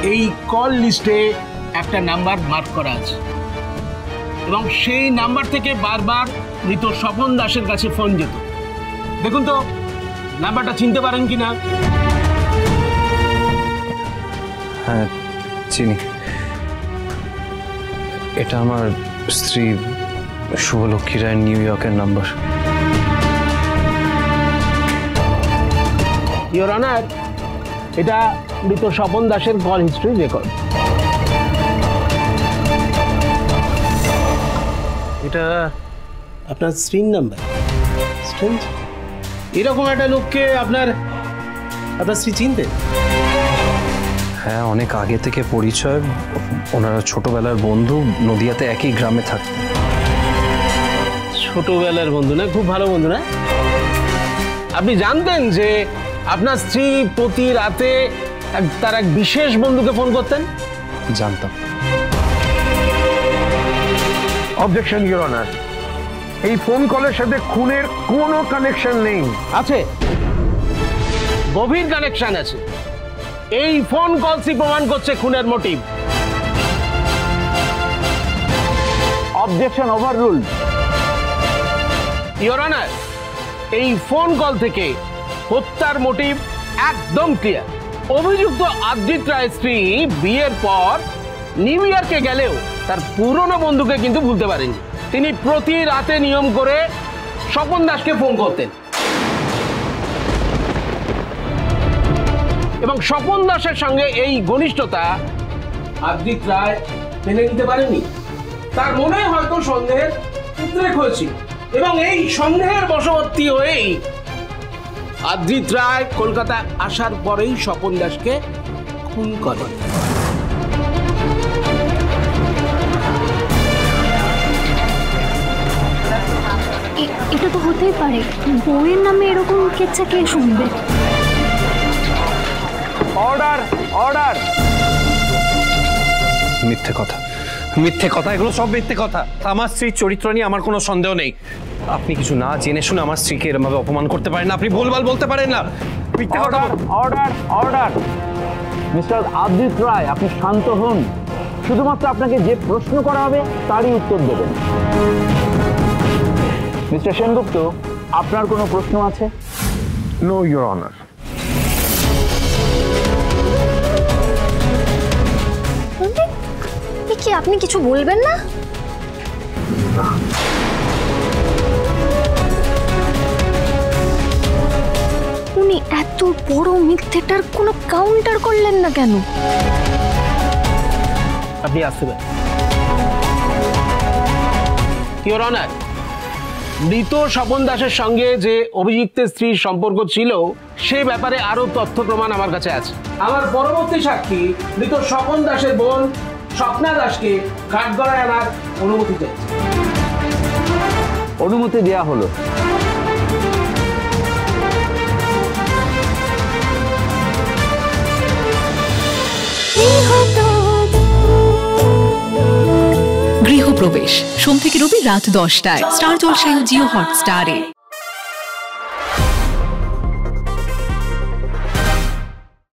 এই কল লিস্টে একটা নাম্বার মার্ক করা আছে এবং সেই নাম্বার থেকে বারবার মৃত স্বপন দাসের কাছে ফোন যেত। দেখুন তো নাম্বারটা চিনতে পারেন কিনা। হ্যাঁ চিনি, এটা আমার স্ত্রী শুভলক্ষ্মী রায় নিউ ইয়র্কের নাম্বার। ইওর অনার, এটা মৃত স্বপন দাসের কল হিস্ট্রি রেকর্ড। এটা আপনার স্ত্রীর নাম্বার। স্ট্রেঞ্জ, এরকম একটা লোককে আপনার স্ত্রী চিনতেন? হ্যাঁ, অনেক আগে থেকে পরিচয়, ওনারা ছোটবেলার বন্ধু, নদিয়াতে একই গ্রামে থাকতেন। ছোটবেলার বন্ধু না? খুব ভালো বন্ধু না? আপনি জানতেন যে আপনার স্ত্রী প্রতি রাতে তার এক বিশেষ বন্ধুকে ফোন করতেন? জানতাম। অবজেকশন ইওর অনার, এই ফোন কলের সাথে খুনের কোনো কানেকশন নেই। আছে, গভীর কানেকশন আছে। এই ফোন কলসই প্রমাণ করছে খুনের motive. Objection overrule. Your honour, এই ফোন কল থেকে হত্যার মোটিভ একদম ক্লিয়ার। অভিযুক্ত আদ্রিত রায়ের স্ত্রী বিয়ের পর নিউ ইয়র্কে গেলেও তার পুরনো বন্ধুকে কিন্তু ভুলতে পারেননি। তিনি প্রতি রাতে নিয়ম করে স্বপন দাসকে ফোন করতেন এবং স্বপন দাসের সঙ্গে এই ঘনিষ্ঠতা আদ্রিত রায় মেনে নিতে পারেননি। তার মনে হয়তো সন্দেহের উদ্রেক হয়েছিল এবং এই সন্দেহের বশবর্তী হয়েই আদ্রিত রায় কলকাতা আসার পরেই স্বপন দাসকে খুন করেন। এটা তো হতেই পারে, বউয়ের নামে এরকম কেচ্ছা কে শুনবে? Order, order. মিথ্যে কথা, মিথ্যে কথা, এগুলো সব মিথ্যে কথা। আমার স্ত্রীর চরিত্র নিয়ে আমার কোনো সন্দেহ নেই। আপনি কিছু না জেনে শুনে আমার স্ত্রীকে এরকম ভাবে অপমান করতে পারেন না, আপনি ভুলভাল বলতে পারেন না। Order, order, order. Mister Adrit Roy, আপনি শান্ত হন। শুধুমাত্র আপনাকে যে প্রশ্ন করা হবে তারই উত্তর দেবেন। মিস্টার সেনগুপ্ত, আপনার কোনো প্রশ্ন আছে? No your honour. কি আপনি কিছু বলবেন না? উনি এত বড় মিথ্যেটার কোনো কাউন্টার করলেন না কেন? আপনি আসতে পারেন। ইওর অনার, মৃত স্বপন দাসের সঙ্গে যে অভিযুক্তের স্ত্রীর সম্পর্ক ছিল সে ব্যাপারে আরো তথ্য প্রমাণ আমার কাছে আছে। আমার পরবর্তী সাক্ষী মৃত স্বপন দাসের বোন স্বপ্না দাসকে কাঠগড়ায় আনার অনুমতি চাইছে। অনুমতি দেয়া হলো। গৃহপ্রবেশ সোম থেকে রবি রাত 10টায় স্টার জলসায় ও জিও হটস্টারে।